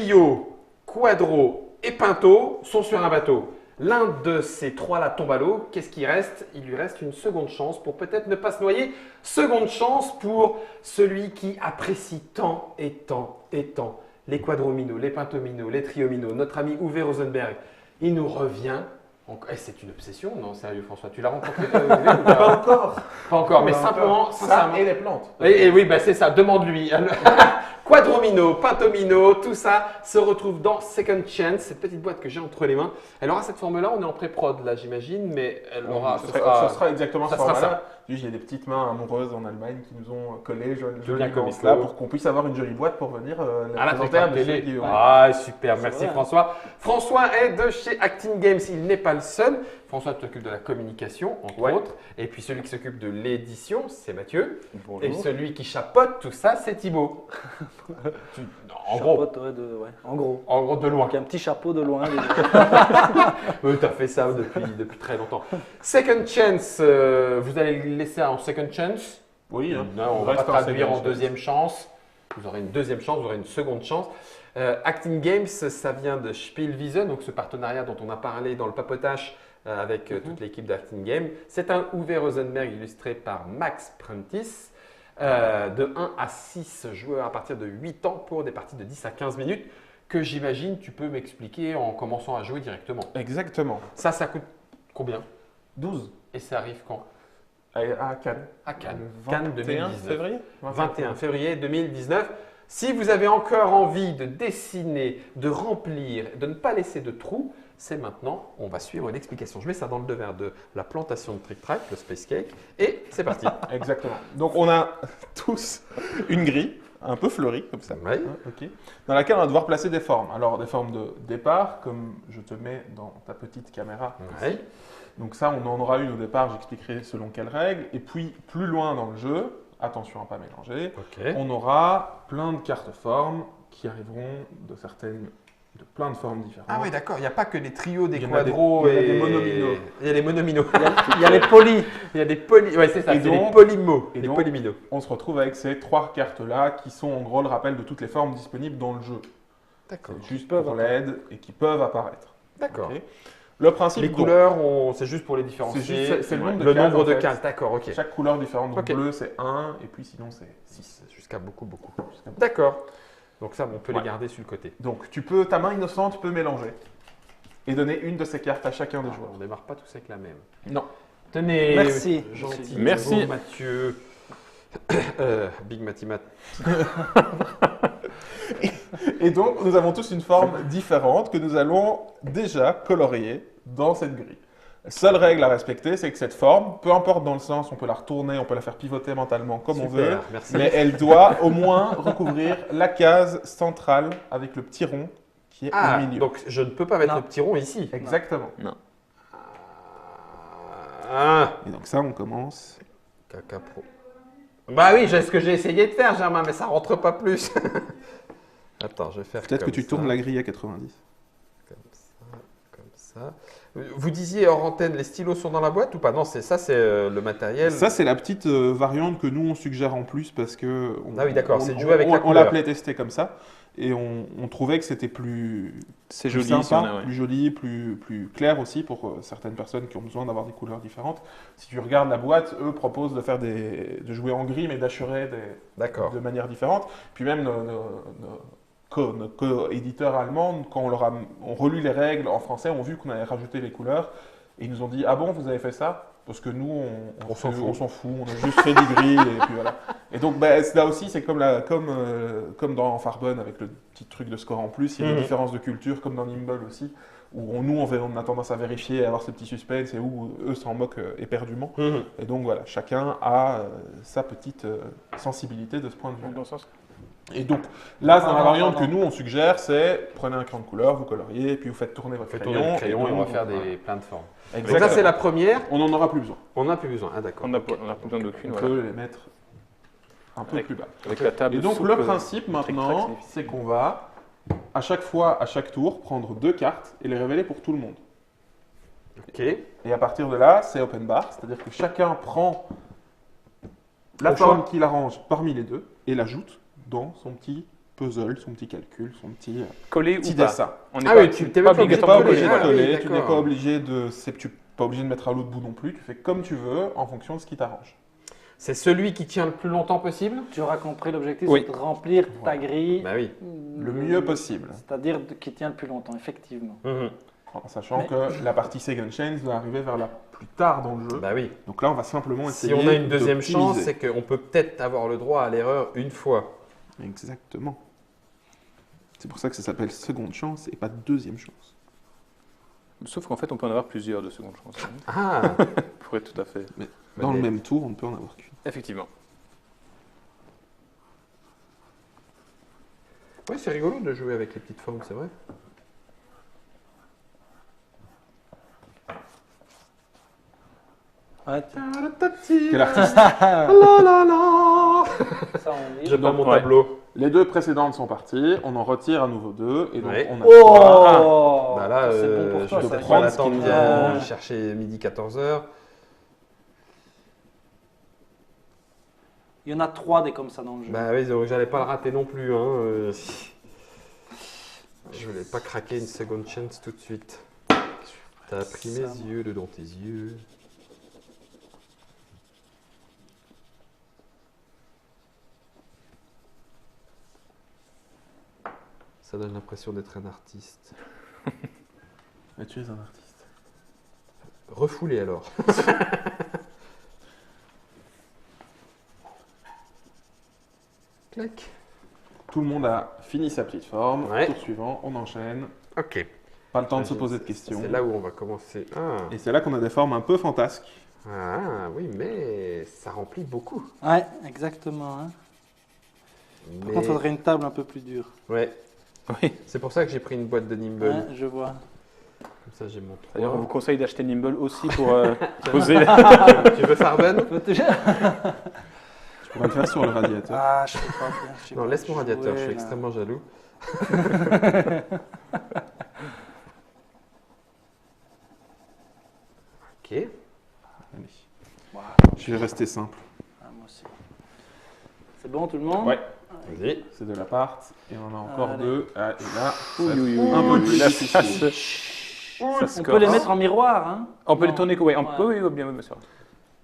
trio, quadro et pinto sont sur un bateau. L'un de ces trois-là tombe à l'eau. Qu'est-ce qui reste? Il lui reste une seconde chance pour peut-être ne pas se noyer. Seconde chance pour celui qui apprécie tant et tant et tant les quadrominos, les pintominos, les triominos. Notre ami Uwe Rosenberg, il nous revient. C'est une obsession, non? Sérieux, François, tu l'as rencontré Uwe, ou pas? Pas encore. Pas encore, mais simplement, sincèrement. Ça et les plantes. Et oui, bah c'est ça, demande-lui. Quadromino, Pintomino, tout ça se retrouve dans Second Chance, cette petite boîte que j'ai entre les mains. Elle aura cette forme-là, on est en pré-prod là, j'imagine, mais elle aura. Ce sera exactement ça ce sera format-là. Il y a des petites mains amoureuses en Allemagne qui nous ont collé Julien joliment Comico. là pour qu'on puisse avoir une jolie boîte pour venir à la présenter à monsieur télé. Guillaume. Ah, super, C'est merci vrai. François. François est de chez Acting Games, il n'est pas le seul. François s'occupe de la communication, entre autres. Et puis celui qui s'occupe de l'édition, c'est Mathieu. Bonjour. Et celui qui chapeaute tout ça, c'est Thibaut. En gros. Chapeau, ouais. En gros. En gros, de loin. Avec un petit chapeau de loin. Oui, tu as fait ça depuis très longtemps. Second Chance, vous allez le laisser en Second Chance. Oui, hein. Non, on va reste pas en traduire second en chance. deuxième chance. Vous aurez une deuxième chance, vous aurez une seconde chance. Acting Games, ça vient de Spielwiese, donc ce partenariat dont on a parlé dans le papotage avec toute l'équipe d'Acting Games. C'est un Uwe Rosenberg illustré par Max Prentice. De 1 à 6 joueurs à partir de 8 ans pour des parties de 10 à 15 minutes que j'imagine tu peux m'expliquer en commençant à jouer directement. Exactement. Ça coûte combien? 12 Et ça arrive quand? à Cannes. À Cannes. Le Cannes 21 2019. février 21 février 2019. Si vous avez encore envie de dessiner, de remplir, de ne pas laisser de trous, c'est maintenant. On va suivre l'explication. Je mets ça dans le devers de la plantation de Trick Track, le Space Cake, et c'est parti. Exactement. Donc on a tous une grille un peu fleurie comme ça. Ouais. Ok. Dans laquelle on va devoir placer des formes. Alors des formes de départ, comme je te mets dans ta petite caméra. Ouais. Ici. Donc ça, on en aura une au départ, j'expliquerai selon quelles règles. Et puis plus loin dans le jeu, attention à ne pas mélanger, Ok. on aura plein de cartes formes qui arriveront de plein de formes différentes. Ah oui, d'accord. Il n'y a pas que des trios, des Il y en a des- quadros il y en a et des monominos. Il y a des monominos. Il y a les polis. Il y a des poly. Ouais, c'est ça. Et C'est des donc- polymos. et Des donc- polyminos. On se retrouve avec ces trois cartes-là qui sont en gros le rappel de toutes les formes disponibles dans le jeu. D'accord. C'est juste peuvent pour l'aide et qui peuvent apparaître. D'accord. Ok. Le principe Les donc, couleurs, c'est juste pour les différencier. c'est le nombre de le cases, nombre en de fait. cases. D'accord, ok. Chaque couleur différente. Donc Ok. bleu c'est 1 et puis sinon c'est 6. Jusqu'à beaucoup. D'accord. Donc ça, on peut les Ouais. garder sur le côté. Donc ta main innocente peut mélanger et donner une de ces cartes à chacun des joueurs. On ne démarre pas tous avec la même. Non. Tenez, Merci. gentil, Merci. beau Mathieu. Big Matimat. Et donc nous avons tous une forme différente que nous allons déjà colorier dans cette grille. La seule règle à respecter, c'est que cette forme, peu importe dans le sens, on peut la retourner, on peut la faire pivoter mentalement comme on veut, Super, merci. mais elle doit au moins recouvrir la case centrale avec le petit rond qui est Ah, au milieu. donc je ne peux pas mettre Non. le petit rond ici. Exactement. Ah, Et donc ça, on commence. caca pro. Bah oui, c'est ce que j'ai essayé de faire, Germain, mais ça rentre pas plus. Attends, je vais faire Peut-être que comme tu ça, tournes la grille à 90. comme ça. Vous disiez hors antenne, les stylos sont dans la boîte ou pas? Non, c'est le matériel. Ça, c'est la petite variante que nous, on suggère en plus parce que. Ah oui, d'accord, c'est de on- jouer avec la on couleur. l'appelait tester comme ça et on trouvait que c'était plus. C'est plus joli, sympa, si on a, ouais. plus joli, plus clair aussi pour certaines personnes qui ont besoin d'avoir des couleurs différentes. Si tu regardes la boîte, eux proposent de faire de jouer en gris mais d'assurer D'accord. de manière différente. Puis même nos co-éditeurs allemands, quand on relu les règles en français, ont vu qu'on avait rajouté les couleurs et ils nous ont dit ah bon vous avez fait ça? Parce que nous On s'en fout. on s'en fout, on a juste fait des grilles et puis voilà. Et donc là aussi c'est comme dans Farbon avec le petit truc de score en plus, il y a des différences de culture comme dans Nimble aussi où nous on a tendance à vérifier et avoir ces petits suspens et où eux s'en moquent éperdument. Mhm. Et donc voilà, chacun a sa petite sensibilité de ce point de vue. Dans le sens- Et donc là, dans la Pardon, variante pardon. que nous on suggère, c'est prenez un crayon de couleur, vous coloriez, et puis vous faites tourner votre Faites crayon. tourner le crayon et on va donc, faire voilà. plein de formes. Donc Exactement. ça, c'est la première. On n'en aura plus besoin. On n'a plus besoin. Ah, d'accord. On n'a pas besoin d'aucune. On Voilà. peut les mettre un peu Avec- plus bas. Avec la table. Et donc souple, le principe trick-track, maintenant, c'est difficile. c'est qu'on va à chaque fois, à chaque tour, prendre 2 cartes et les révéler pour tout le monde. Ok. Et à partir de là, c'est open bar, c'est-à-dire que chacun prend la Au forme choix. qu'il arrange parmi les deux et l'ajoute dans son petit puzzle, son petit calcul, son petit Collé ou pas. dessin. On n'est Ah pas, oui, tu t'es pas même Tu n'es obligé pas obligé Ah de oui, coller, tu n'es d'accord. pas obligé pas obligé de mettre à l'autre bout non plus. Tu fais comme tu veux en fonction de ce qui t'arrange. C'est celui qui tient le plus longtemps possible? Tu auras compris, l'objectif, Oui. c'est de remplir ta grille. Bah oui. Le mieux possible. C'est-à-dire qui tient le plus longtemps, effectivement. En sachant Mais- que la partie Second Chance doit arriver vers la plus tard dans le jeu. Bah oui. Donc là, on va simplement Si essayer on a une deuxième chance, d'optimiser. c'est qu'on peut peut-être avoir le droit à l'erreur une fois. Exactement. C'est pour ça que ça s'appelle seconde chance et pas deuxième chance. Sauf qu'en fait, on peut en avoir plusieurs de seconde chance. Ah. Pour être tout à fait. Dans le même tour, on ne peut en avoir qu'une. Effectivement. Ouais, c'est rigolo de jouer avec les petites formes, c'est vrai. Ouais, Quel artiste. ça, on dit. J'ai pas mon ouais. tableau. Les deux précédentes sont parties, on en retire à nouveau deux, et donc Ouais. on a Oh Bah là, c'est bon pour toi, je je ça. vais prends pas ce qui attendre nous d'y arrange. aller chercher midi 14h. Il y en a 3 des comme ça dans le jeu. Bah oui, donc j'allais pas le rater non plus. Hein. Je voulais pas craquer une second chance tout de suite. T'as pris mes Ça, yeux dedans tes yeux. Ça donne l'impression d'être un artiste. Mais tu es un artiste. Refoulé alors. Clac. Tout le monde a fini sa petite forme. Ouais. Tour suivant, on enchaîne. Ok. Pas le temps de se poser de questions. C'est là où on va commencer. Ah. Et c'est là qu'on a des formes un peu fantasques. Ah, oui, mais ça remplit beaucoup. Ouais, exactement. Hein. Par Mais- contre, il faudrait une table un peu plus dure. Ouais. Oui. C'est pour ça que j'ai pris une boîte de Nimble. Ouais, je vois. Comme ça, j'ai mon D'ailleurs, on vous 3. conseille d'acheter Nimble aussi pour poser. Tu veux Farben? Tu pourrais le faire sur le radiateur. Ah, je sais pas bien. je sais Non, pas. laisse mon radiateur, je suis Ouais, là. extrêmement jaloux. Ok. Allez. Voilà. Je vais rester simple. Ah, moi aussi. C'est bon tout le monde? Ouais. Vas-y. C'est de l'appart. Et on a encore Allez. deux. Ah, et là, Oui, oui, oui. un peu plus Là, difficile. ça On se peut les corse. mettre en miroir, hein? On peut les Non. tourner, ouais, on Ouais. peut, oui, bien, bien sûr.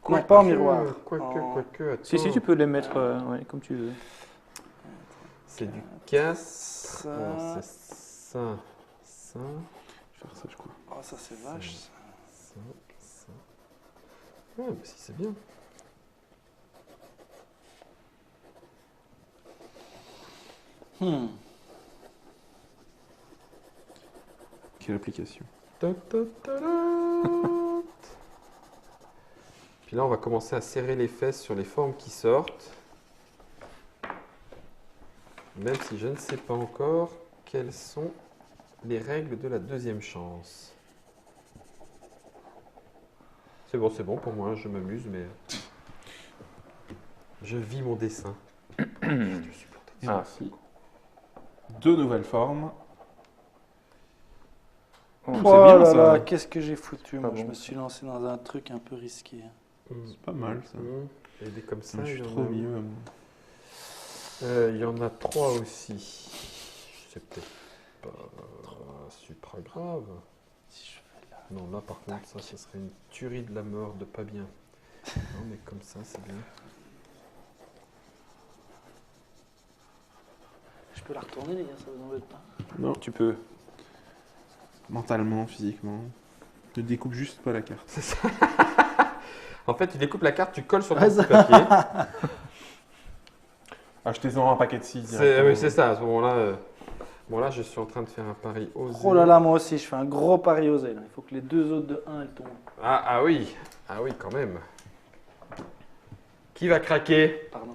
Non, pas en miroir. Quoique, En- quoique. Si, si, attends. tu peux les mettre ouais, comme tu veux. C'est du casse. Ça. Non, c'est ça. Ça. Je vais faire ça, je crois. Oh, ça c'est vache. Ça. Ça. Ça. Ouais, mais si c'est bien. Quelle application? Ta, ta, ta, ta. Puis là, on va commencer à serrer les fesses sur les formes qui sortent. Même si je ne sais pas encore quelles sont les règles de la deuxième chance. C'est bon pour moi, je m'amuse, mais je vis mon dessin. Je suis planté. Et voici deux nouvelles formes. Oh C'est bien, là ça. là, qu'est-ce que j'ai foutu, moi. Pas Je bon. me suis lancé dans un truc un peu risqué. C'est pas mal, ça. Et des comme ça, Je il suis y en trop a- mieux. Il y en a 3 aussi. C'est peut-être pas super grave. Non, là par contre, ça, ce serait une tuerie de la mort de pas bien. Non, mais comme ça, c'est bien. Je peux la retourner, les gars, ça vous embête pas? Non. Tu peux. Mentalement, physiquement. Ne découpe juste pas la carte. C'est ça. En fait, tu découpes la carte, tu colles sur ton Ouais, petit papier. Achetez-en un paquet de 6. Oui, c'est ça. À ce moment-là, bon, là, je suis en train de faire un pari osé. Oh là là, moi aussi, je fais un gros pari osé. Là. Il faut que les deux autres de 1 elles tombent. Ah oui, quand même. Qui va craquer? Pardon.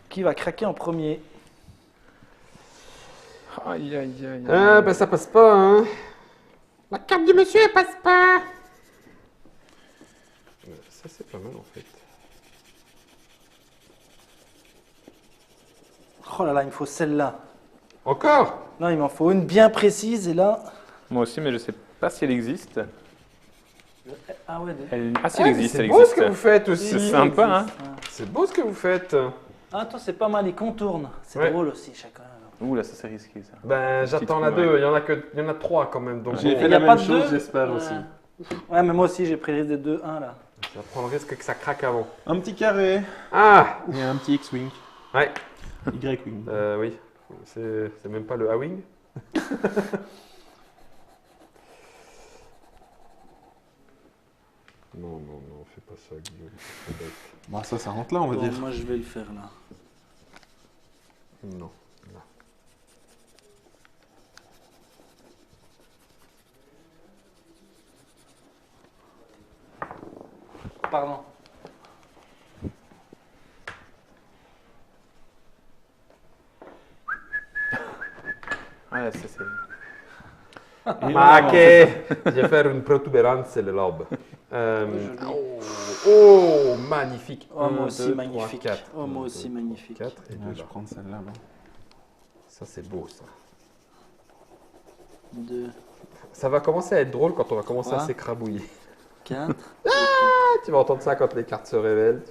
Qui va craquer en premier? Aïe, aïe, aïe. Ah, ben ça passe pas, hein. La carte du monsieur, elle passe pas. Ça, c'est pas mal, en fait. Oh là là, il me faut celle-là. Encore? Non, il m'en faut une bien précise et là. Moi aussi, mais je sais pas si elle existe. Ah ouais, Ah, si Ah, elle mais existe, c'est elle beau existe. ce que vous faites aussi. C'est sympa, hein. C'est beau ce que vous faites. Ah, toi, c'est pas mal, il contourne. C'est Ouais. drôle aussi, chacun. Ouh là, ça c'est risqué ça. Ben, j'attends la trou, 2. Il y en a 3 quand même. Donc, J'ai bon, fait Il y la a même pas de chose, deux j'espère Ouais. aussi. Ouais, mais moi aussi, j'ai pris les 2-1 là. ça prend le risque que ça craque avant. Un petit carré Ah et un petit X-Wing. Ouais. Y-Wing. Oui. C'est même pas le A-Wing. Non, fais pas ça, Guillaume. C'est trop bête. Bon, ça rentre là, on va Bon, dire. moi, je vais le faire là. Non. Là. Pardon. Ouais, ça c'est. Ma che je vais faire une protubérance le lobe. Oh, magnifique. Oh, moi 1, aussi, 2, 3, magnifique. 4. Oh, moi aussi, magnifique. 4 et Ouais, 2 je là. vais prendre celle-là. Bon. Ça, c'est beau, ça. 2, Ça va commencer à être drôle quand on va commencer à Trois. s'écrabouiller. 4. Tu vas entendre ça quand les cartes se révèlent.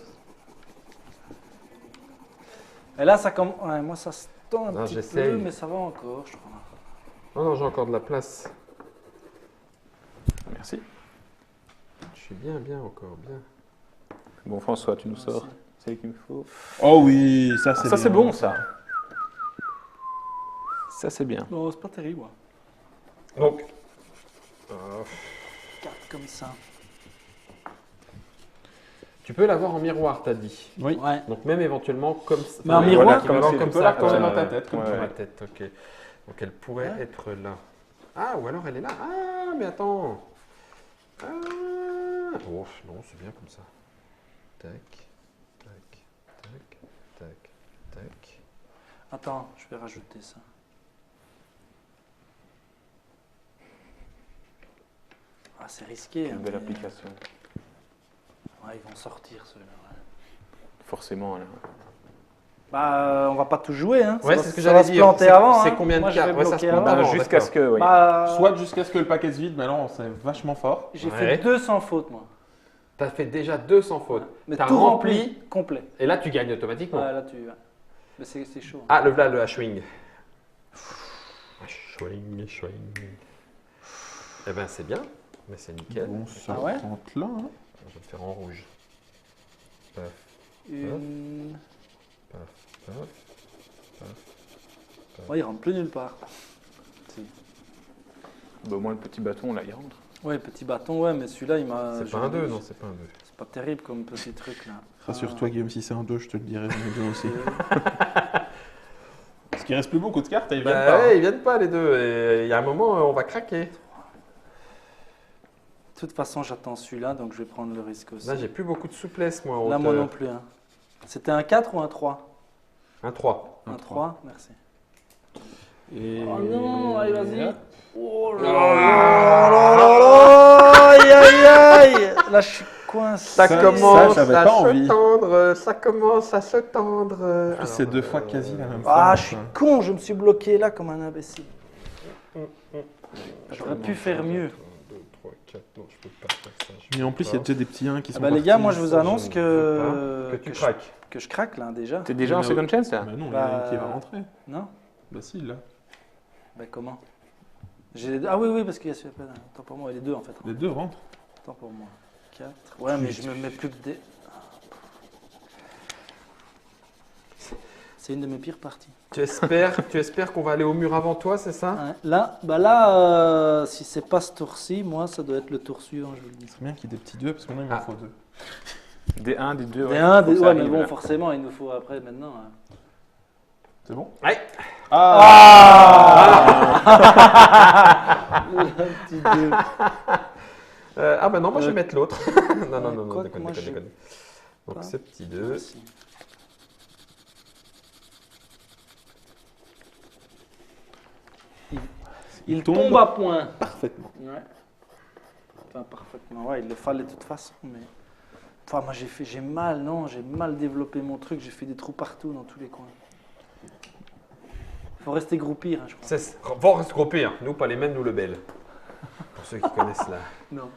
Et là, ça commence. Ouais, moi, ça se tend un Non, petit j'essaye. peu, mais ça va encore, je crois. Non, j'ai encore de la place. Merci. Je suis bien encore, bien. Bon François, tu nous Moi sors aussi. celle qu'il me faut. Oh oui, ça c'est Ça c'est bien. bon ça. Ça c'est bien. Non, c'est pas terrible, moi. Donc, 4 comme ça. tu peux l'avoir en miroir, t'as dit. Oui. Ouais. Donc, même éventuellement comme ça. Mais en Enfin, miroir, voilà, comme équivalent c'est- comme tu peux ça. la retourner quoi. dans ta tête, comme Dans ouais. ma tête, ok. Donc, elle pourrait Ouais. être là. Ah, ou alors elle est là. Ah, mais attends. Ah. Oh, non, c'est bien comme ça. Tac, tac, tac, tac, tac. Attends, je vais rajouter ça. Ah, c'est risqué. Une hein, belle mais- application. Ouais, ils vont sortir ceux-là. Ouais. Forcément là. Bah, on va pas tout jouer, hein. Ouais, Ça va- c'est ce que ça va j'allais se dire. planter avant. C'est hein. combien de Moi, je cartes? vais Ouais, ça se bloquer plante avant. avant. Jusqu'à d'accord. ce que. Oui. Bah, Soit jusqu'à ce que le paquet se vide, mais non, c'est vachement fort. j'ai Ouais. fait 2 sans faute, moi. T'as fait déjà 200 fautes. Mais T'as tout rempli. rempli, complet. Et là, tu gagnes automatiquement. Ouais, là, tu. Ouais. Mais c'est chaud. Ah, là, le H-Wing. H-Wing. Eh ben, c'est bien. Mais c'est nickel. Bon, ça Ah ouais rentre là. Hein. Je vais le faire en rouge. Paf, Une. paf, paf. Ouais, il rentre plus nulle part. Bah, au moins le petit bâton là il rentre. Ouais, petit bâton, ouais, mais celui-là, il m'a. C'est pas un 2, non, c'est pas un 2. C'est pas terrible comme petit truc là. Rassure-toi, Guillaume, si c'est un 2, je te le dirai jamais bien aussi. Parce qu'il reste plus beaucoup de cartes et ils viennent Bah pas. ouais, hein. ils viennent pas les deux. Et il y a un moment, on va craquer. De toute façon, j'attends celui-là, donc je vais prendre le risque aussi. Là, j'ai plus beaucoup de souplesse, moi, en Là, moi hauteur. non plus. Hein. C'était un 4 ou un 3 Un 3. Un 3, merci. Et... Oh non, allez, vas-y. Hop. Oh là là, aïe aïe aïe. Là, je suis coincé. Ça Ça, commence j'avais à pas se envie. tendre. Ça commence à se tendre. En plus, c'est Alors, 2 fois quasi la même Ah, chose, je suis quoi. con, je me suis bloqué là comme un imbécile. J'aurais pu faire mieux. 1, 2, 3, 4. Non, je peux pas faire ça. Mais en plus, il y a déjà des petits 1 qui sont Ah bah les partis. gars, moi je vous ça, annonce je ne veux que, Que tu je, craques. que je craque là déjà. T'es déjà en Mais second chance là. Bah non, il y Bah, en a un qui va rentrer. Non Bah si, là. Bah comment Ah oui, parce qu'il y a celui-là. Attends pour moi, les deux en fait. Les deux rentrent. Attends pour moi. 4. Ouais, mais je me mets plus que des. C'est une de mes pires parties. Tu espères qu'on va aller au mur avant toi, c'est ça? Ouais. Là, si c'est pas ce tour-ci, moi ça doit être le tour suivant, je vous le dis. C'est bien qu'il y ait des petits 2 parce que maintenant il m'en Ah. faut 2. Des 1, des 2. Des 1, des... ouais, mais bon, forcément, il nous faut après maintenant. Hein. C'est bon? Ouais. Ah, Le petit deux. Ah bah non, moi je vais mettre l'autre. non, quoi que déconne. moi, j'ai Donc pas. ce petit 2. Merci. Il tombe à point. parfaitement. Ouais. Enfin, parfaitement. Ouais, il le fallait de toute façon, mais. Enfin, moi j'ai mal, non, j'ai mal développé mon truc, j'ai fait des trous partout dans tous les coins. Faut rester groupir, hein, je crois. Va se grouper, hein. Nous pas les mêmes, nous le bel. Pour ceux qui connaissent là. Non.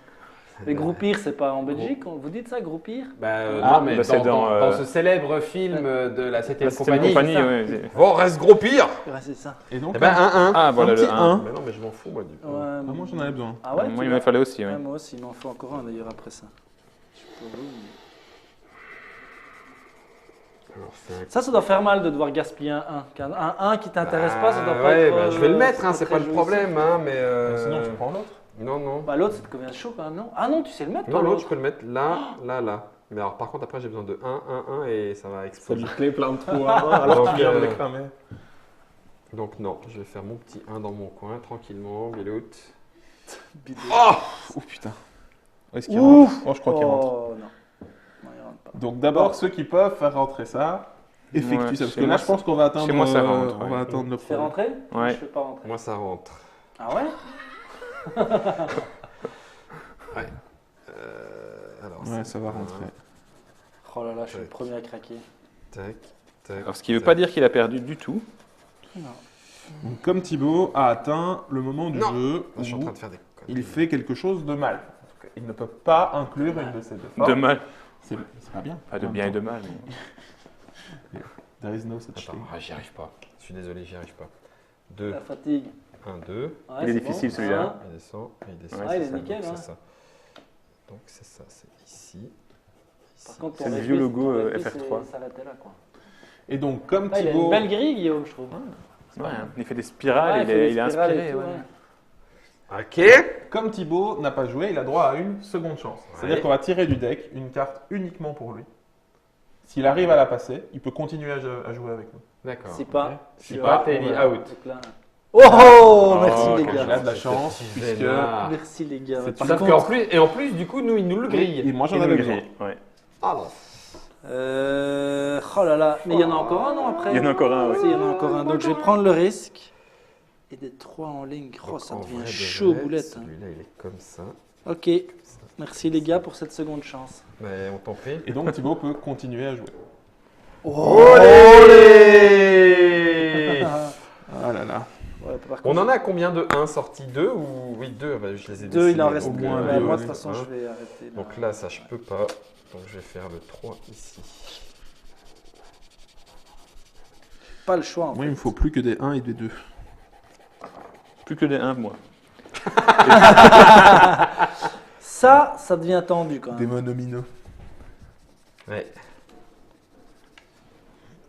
Les groupir, c'est pas en Belgique, vous dites ça, groupir? Non, mais bah, c'est dans ce célèbre film de la 7ème Là, c'était une compagnie. compagnie, ouais. Bon, reste gros pire. Ouais, c'est ça. Et donc, Eh ben, 1-1. Ah, voilà un le petit 1. 1. Mais non, mais je m'en fous, moi, du coup. Ouais, moi j'en avais besoin. Ah ouais, Moi, tu il l'as me fallait aussi, Ouais, ouais. moi aussi, il m'en faut encore un d'ailleurs après ça. Je sais pas où, mais- Alors, c'est un- Ça doit faire mal de devoir gaspiller un 1. Un 1 qui t'intéresse pas, ça doit pas ouais, être. bah, je vais le mettre, pas c'est très pas le jouissif. problème, hein, mais. Sinon, tu prends l'autre. Non, non. Bah, l'autre, ça te convient chaud quand même, non? Ah non, tu sais le mettre, Non, toi, l'autre, je peux le mettre là, là, là. Mais alors, par contre, après, j'ai besoin de 1, 1, 1 et ça va Ça exploser. lui plaît plein de trous à 1 alors Donc, tu viens de euh, les cramer. Donc, non, je vais faire mon petit 1 dans mon coin, tranquillement, Bilout. Bidon. Oh putain. Est-ce qu'il rentre? Oh, je crois qu'il rentre. Oh non. Non, il rentre pas. Donc d'abord, ceux qui peuvent faire rentrer ça, effectuent Ouais, ça. Parce chez que là, moi, je pense qu'on va atteindre, chez moi, ça rentre, on ouais. va atteindre le Tu fais problème. rentrer? Moi, Ouais. je fais pas rentrer. Moi, ça rentre. Ah ouais? Alors, Ouais, c'est ça va un, rentrer. Oh là là, je suis le premier à craquer. Tac, tac. Alors, ce qui ne veut pas dire qu'il a perdu du tout. Non. Donc comme Thibaut a atteint le moment du Non. jeu Je suis en où train de faire des conneries. il fait quelque chose de mal. En tout cas, il ne peut pas inclure une de ces deux formes. De mal. C'est pas bien. Pas de bien et de mal. mais- There is no such Attends, thing. j'y arrive pas. Je suis désolé, j'y arrive pas. 2, La fatigue. 1, 2. Ouais, Il est c'est difficile, bon. celui-là. Un. Il descend, il descend. Ouais, Ah, il est ça, nickel, donc hein. c'est ça. Donc c'est ça, c'est ici. Par contre, C'est ton le répit, vieux logo, ton répit, FR3. Ça s'arrêtait là, quoi. Et donc comme Ah, il a une Thibaut... belle grille, Guillaume, je trouve. Ouais, il fait des spirales, Ouais, il fait des est spirales et inspiré. tout, ouais. ouais. Ok. Comme Thibaut n'a pas joué, il a droit à une seconde chance. C'est-à-dire Ouais. qu'on va tirer du deck une carte uniquement pour lui. S'il arrive à la passer, il peut continuer à jouer avec nous. D'accord. Si pas. Si tu pas, vois, t'es mis voilà. out. Donc là- Oh, merci Oh, les quelle gars. Il a de la chance, Cette puisque... veine-là. Merci les gars. C'est Par Sauf contre, qu'en plus, et en plus, du coup, nous, il nous le grille. Et moi j'en Il avais nous besoin. grille, ouais. Ah non. oh là là, mais il y en a encore un non après? Il y en a encore un, oui. Si, il y en a encore un. Donc je vais prendre le risque. Et des 3 en ligne. Oh, Donc, ça en devient vrai de chaud vrai, boulette. hein. Celui-là, il est comme ça. Ok. Merci les gars pour cette seconde chance. Mais on t'en prie. Et donc Thibaut peut continuer à jouer. Olé. Ah là là. Ouais, par On contre, en a combien de 1 sorti 2 ou oui 2 bah, je les ai 2, il en dessinés, reste donc, au moins deux. deux, Moi de oui. toute façon Hein. je vais arrêter. là. Donc là, ça je peux pas. Donc je vais faire le 3 ici. Pas le choix en Moi fait. il me faut plus que des 1 et des 2. Plus que des 1, moi. Ça devient tendu quand Des même. monominos. Ouais,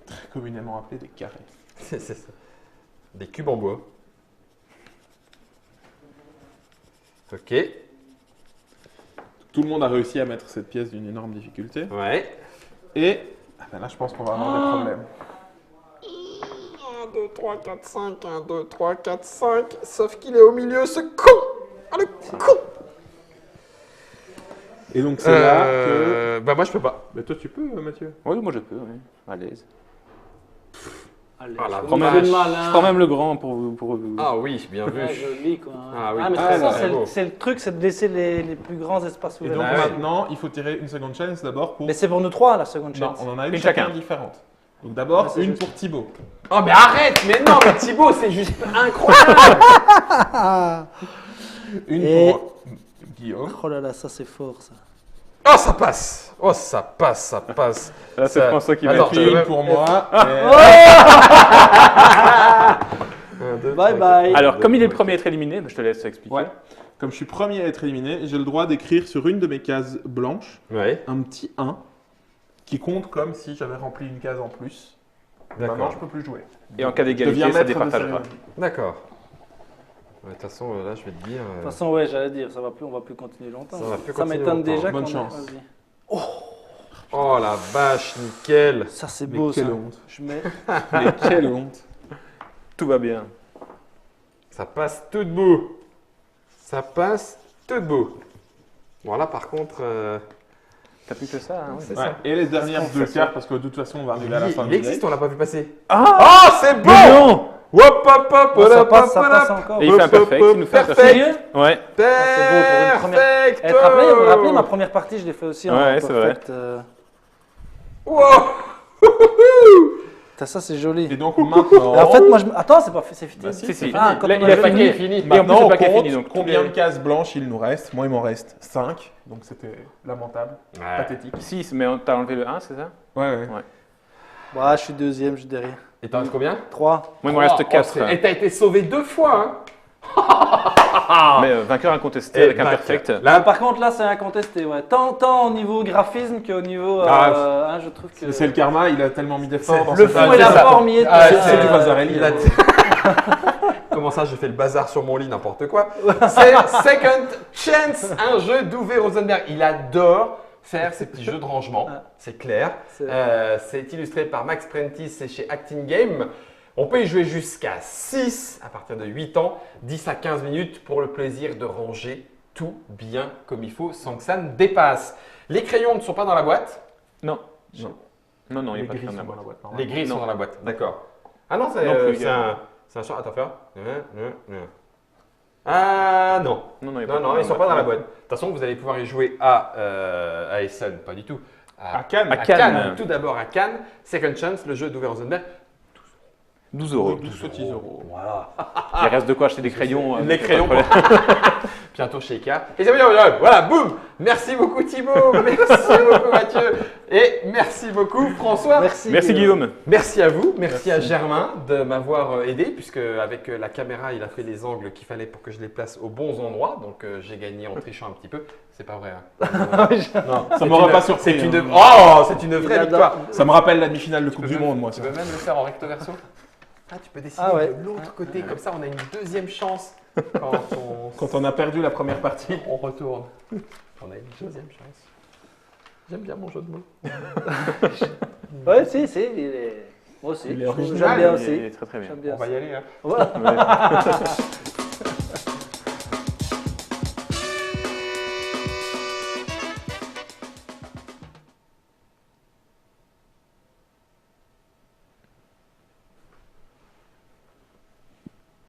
Très communément appelés des carrés. c'est ça. Des cubes en bois. Ok. Tout le monde a réussi à mettre cette pièce d'une énorme difficulté. Ouais. Et ah ben là je pense qu'on va avoir des problèmes. 1, 2, 3, 4, 5. 1, 2, 3, 4, 5. Sauf qu'il est au milieu, ce con. Ah, le con. Et donc c'est là que... Bah moi je peux pas. Mais toi tu peux Mathieu. Oui, moi je peux, oui. À l'aise. Allez, Ah, la je vache. me fais de mal, Je hein. prends même le grand pour vous. Ah oui, bien vu. Ouais, joli quoi. Ah oui. mais Ah, ça, là, c'est beau. c'est le truc, c'est de laisser les plus grands espaces Et ouverts. donc Ah ouais. maintenant il faut tirer une seconde chance d'abord pour... Mais c'est pour nous trois la seconde Non, chance. on en a une Une chacun chacun. différente. Donc d'abord Ouais, c'est une juste. pour Thibaut. Oh mais arrête. Mais non, mais Thibaut, c'est juste incroyable. Une Et- pour Guillaume. Oh là là, ça c'est fort ça. Oh ça passe. Oh ça passe, ça passe. Là, c'est Ça- François qui va Attends, être Puis je peux une même- pour moi. et- 1, 2, Bye bye. Alors, comme il est le premier à être éliminé, bah, je te laisse expliquer. Ouais. Comme je suis premier à être éliminé, j'ai le droit d'écrire sur une de mes cases blanches Ouais. un petit 1 qui compte comme si j'avais rempli une case en plus. Maintenant, D'accord. je peux plus jouer. Et en cas Je deviens d'égalité, ça maître de départagera. cérémonie. D'accord. Ouais, de toute façon, là, je vais te dire. De toute façon, ouais, j'allais dire, ça va plus, on va plus continuer longtemps. Ça va plus Ça continuer m'étonne longtemps. déjà. Bonne qu'on ait- chance. Vas-y. Oh la vache, nickel. Ça c'est Mais beau ça. quelle honte. Je mets. Mais quelle honte. Tout va bien. Ça passe tout debout. Ça passe tout debout. Bon, là, par contre. T'as plus que ça, hein, oui. C'est Ouais, ça. et les dernières deux ça. cartes, parce que de toute façon, on va arriver à la fin Il du existe, deck. on l'a pas vu passer. Ah Oh, c'est bon! non. Hop, hop, hop, Oh, ça hop, passe hop, hop. encore. Et il fait un perfect, il nous fait un Perfect. perfect. Ouais. c'est beau pour une première- Perfecto. Eh, vous vous rappelez, ma première partie, je l'ai fait aussi en Ouais, c'est vrai. perfect. Wow. Ça, c'est joli. Et donc maintenant, Et en fait, moi, attends, c'est pas fait, c'est fini. Bah si, Si, c'est si. fini. Ah, quand Là, on il a a fini. fini. est fini. Et en plus, maintenant, le on pack est compte fini. Donc, combien de cases blanches il nous reste. Moi, il m'en reste 5, donc c'était lamentable, Ouais. pathétique. 6, mais t'as enlevé le 1, c'est ça? Ouais. Ouais, je suis deuxième, je suis derrière. Et t'en restes combien? 3. Moi, il me reste Oh, 4. Et t'as été sauvé 2 fois, hein. Mais vainqueur incontesté Et avec un vainqueur. perfect. Là, Par contre, là, c'est incontesté. Ouais. Tant au niveau graphisme qu'au niveau. Ah, je trouve que. C'est le karma, il a tellement mis d'efforts dans Le cette fond phase. et la c'est ça. forme y est. Ah, c'est du Vasarely. il a- Comment ça, je fais le bazar sur mon lit, n'importe quoi. C'est Second Chance, un jeu d'Uwe Rosenberg. Il adore faire ces petits jeux de rangement, c'est clair. C'est illustré par Max Prentice, c'est chez Acting Game. On peut y jouer jusqu'à 6 à partir de 8 ans, 10 à 15 minutes pour le plaisir de ranger tout bien comme il faut sans que ça ne dépasse. Les crayons ne sont pas dans la boîte. Non. Non. Non, non, il Les n'y a pas de gris crème sont dans dans la la boîte. boîte. Les gris sont Non. dans la boîte, d'accord. Ah non, c'est Non plus, c'est gars. un champ. Attends, faire. Ah non. Non, non, il y a Non, pas de non, crème ils sont dans pas la dans la boîte. De toute façon, vous allez pouvoir y jouer à Essen, pas du tout. À Cannes. À Cannes. Tout d'abord à Cannes. Second Chance, le jeu d'Uwe Rosenberg. 12 euros. 12 petits euros. Voilà. Il reste de quoi acheter des crayons. Les c'est crayons. pas de problème. Bientôt chez Ikea. Et c'est bien, voilà, boum. Merci beaucoup Thibaut, merci beaucoup Mathieu, et merci beaucoup François. Merci Guillaume. Merci à vous, merci à Germain de m'avoir aidé, puisque avec la caméra, il a fait les angles qu'il fallait pour que je les place aux bons endroits. Donc j'ai gagné en trichant un petit peu. C'est pas vrai. Hein. Non, Ça m'aurait pas surpris. C'est une, hein. c'est une vraie Il victoire. Ça me rappelle la demi-finale de Coupe du même- Monde, moi. Tu Ça. peux même le faire en recto verso. Ah, tu peux dessiner Ah ouais. de l'autre côté, comme ça on a une deuxième chance quand Quand on a perdu la première partie. on retourne. On a une deuxième chance. J'aime bien mon jeu de mots. Ouais, si, il est. Moi aussi. Il est J'aime original, bien Il aussi. est très très bien. J'aime bien On va ça. y aller. Hein. Voilà. Ouais.